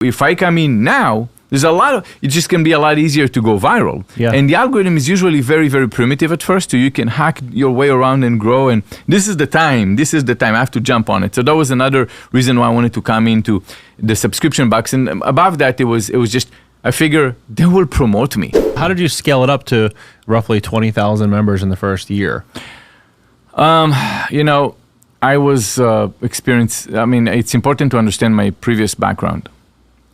If I come in now, it just can be a lot easier to go viral. Yeah. And the algorithm is usually very, very primitive at first, so you can hack your way around and grow. And this is the time. I have to jump on it. So that was another reason why I wanted to come into the subscription box. And above that, it was just, I figure they will promote me. How did you scale it up to roughly 20,000 members in the first year? I was it's important to understand my previous background.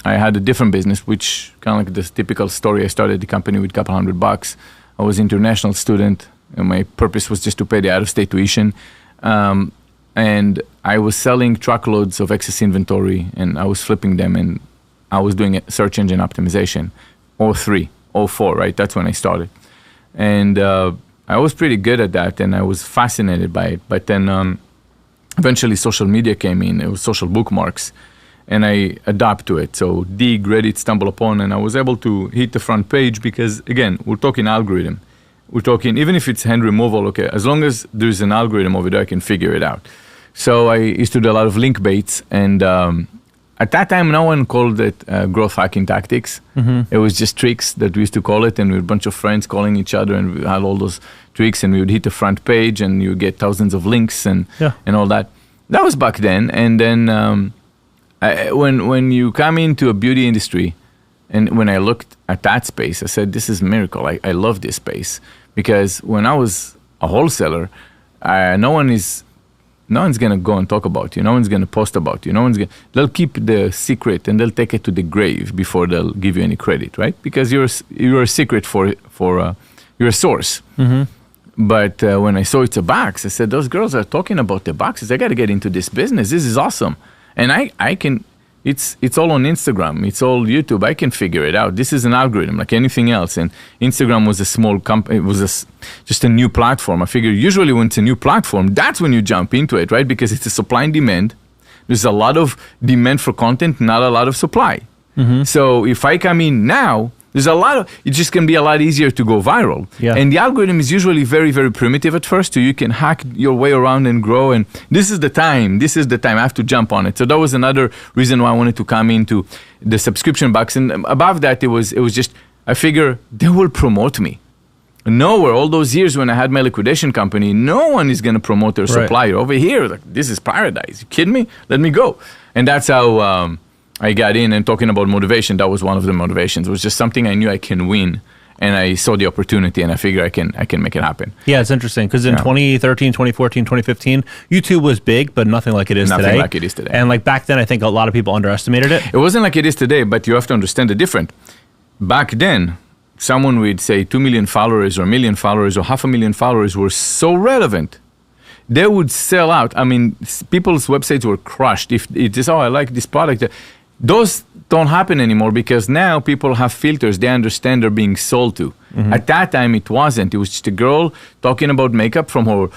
I had a different business, which kind of like this typical story. I started the company with a couple $100. I was an international student, and my purpose was just to pay the out-of-state tuition. And I was selling truckloads of excess inventory, and I was flipping them, and I was doing search engine optimization, 03, 04, right? That's when I started. And I was pretty good at that, and I was fascinated by it. But then eventually social media came in. It was social bookmarks. And I adapt to it. So dig, Reddit, stumble upon, and I was able to hit the front page because, again, we're talking algorithm. We're talking, even if it's hand removal, okay, as long as there's an algorithm over there, I can figure it out. So I used to do a lot of link baits, and at that time, no one called it growth hacking tactics. Mm-hmm. It was just tricks that we used to call it, and we had a bunch of friends calling each other, and we had all those tricks, and we would hit the front page, and you would get thousands of links and all that. That was back then, and then when you come into a beauty industry, and when I looked at that space, I said, this is a miracle. I love this space. Because when I was a wholesaler, no one's going to go and talk about you. No one's going to post about you. They'll keep the secret, and they'll take it to the grave before they'll give you any credit, right? Because you're a secret for you're a source. Mm-hmm. But when I saw it's a box, I said, those girls are talking about the boxes. I got to get into this business. This is awesome. And I can, it's all on Instagram. It's all YouTube. I can figure it out. This is an algorithm like anything else. And Instagram was a small company. It was just a new platform. I figure usually when it's a new platform, that's when you jump into it, right? Because it's a supply and demand. There's a lot of demand for content, not a lot of supply. Mm-hmm. So if I come in now, it just can be a lot easier to go viral. Yeah. And the algorithm is usually very, very primitive at first, so you can hack your way around and grow. And this is the time. I have to jump on it. So that was another reason why I wanted to come into the subscription box. And above that, it was just, I figure they will promote me. Nowhere, all those years when I had my liquidation company, no one is going to promote their supplier. Over here, like, this is paradise. You kidding me? Let me go. And that's how I got in. And talking about motivation, that was one of the motivations. It was just something I knew I can win, and I saw the opportunity, and I figured I can make it happen. Yeah, it's interesting because in 2013, 2014, 2015, YouTube was big, but nothing like it is today. Nothing like it is today. And like back then, I think a lot of people underestimated it. It wasn't like it is today, but you have to understand the difference. Back then, someone with, say, 2 million followers or 1 million followers or 500,000 followers were so relevant. They would sell out. I mean, people's websites were crushed. If it is, I like this product. Those don't happen anymore because now people have filters. They understand they're being sold to. Mm-hmm. At that time, it wasn't. It was just a girl talking about makeup from her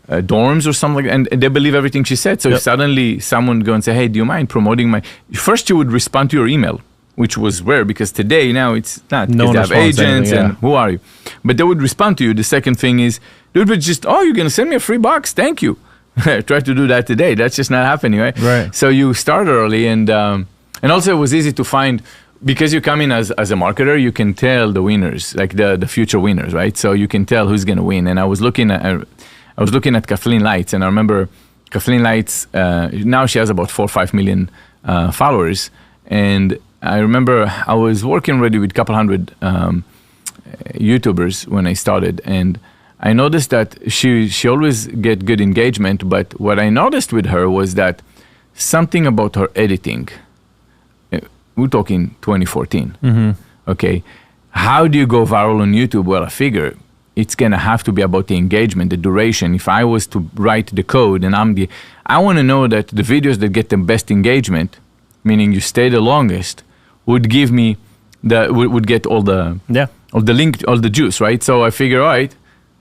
dorms or something like that, and they believe everything she said. So if suddenly someone go and say, hey, do you mind promoting my... First, you would respond to your email, which was rare because today, now it's not. No one have agents and who are you? But they would respond to you. The second thing is, they would just, you're going to send me a free box? Thank you. Try to do that today. That's just not happening, right? Right. So you start early, and also it was easy to find, because you come in as a marketer, you can tell the winners, like the future winners, right? So you can tell who's going to win. And I was looking at Kathleen Lights, and I remember Kathleen Lights. Now she has about 4 or 5 million followers, and I remember I was working already with a couple hundred YouTubers when I started, and I noticed that she always get good engagement, but what I noticed with her was that something about her editing, we're talking 2014, okay? How do you go viral on YouTube? Well, I figure it's gonna have to be about the engagement, the duration. If I was to write the code and I wanna know that the videos that get the best engagement, meaning you stay the longest, would give me would get all the juice, right? So I figure, all right,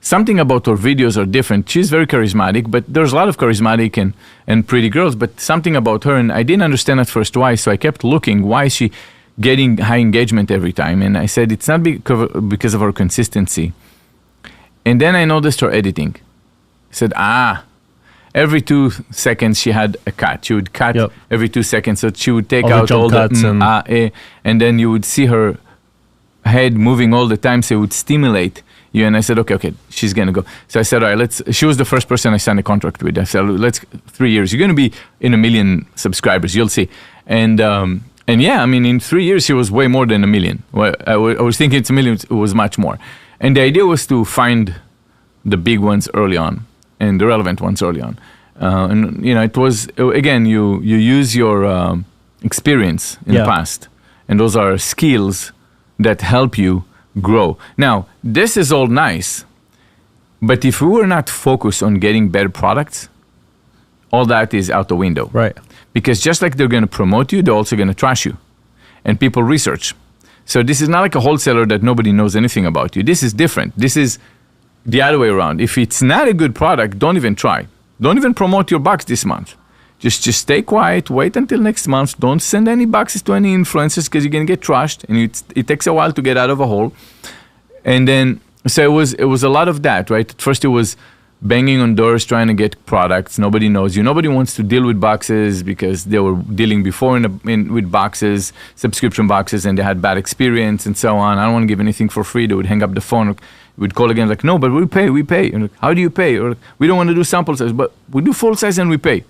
something about her videos are different. She's very charismatic, but there's a lot of charismatic and pretty girls, but something about her, and I didn't understand at first why, so I kept looking, why is she getting high engagement every time? And I said, it's not because of her consistency. And then I noticed her editing. I said, every 2 seconds she had a cut. She would cut every 2 seconds. So she would take out all the and then you would see her head moving all the time. So it would stimulate you. And I said, okay, she's going to go. So I said, all right, she was the first person I signed a contract with. I said, 3 years. You're going to be in 1 million subscribers. You'll see. And yeah, I mean, in 3 years, she was way more than 1 million. Well, I was thinking it's 1 million. It was much more. And the idea was to find the big ones early on and the relevant ones early on. And, it was, again, you use your experience in the past. And those are skills that help you grow. Now, this is all nice. But if we were not focused on getting better products, all that is out the window. Right. Because just like they're going to promote you, they're also going to trash you. And people research. So this is not like a wholesaler that nobody knows anything about you. This is different. This is the other way around. If it's not a good product, don't even try. Don't even promote your box this month. Just stay quiet. Wait until next month. Don't send any boxes to any influencers because you're going to get trashed. And it takes a while to get out of a hole. And then, so it was a lot of that, right? At first it was banging on doors trying to get products. Nobody knows you. Nobody wants to deal with boxes because they were dealing before with boxes, subscription boxes, and they had bad experience and so on. I don't want to give anything for free. They would hang up the phone. We'd call again like, no, but we pay. And like, how do you pay? Or we don't want to do sample size, but we do full size and we pay.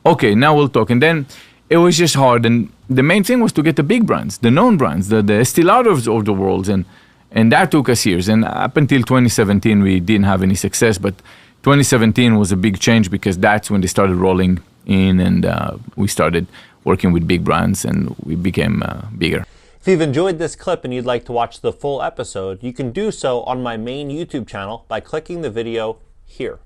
Okay, now we'll talk. And then it was just hard. And the main thing was to get the big brands, the known brands, the Estee Lauders of the world. And that took us years. And up until 2017, we didn't have any success. But 2017 was a big change because that's when they started rolling in and we started working with big brands and we became bigger. If you've enjoyed this clip and you'd like to watch the full episode, you can do so on my main YouTube channel by clicking the video here.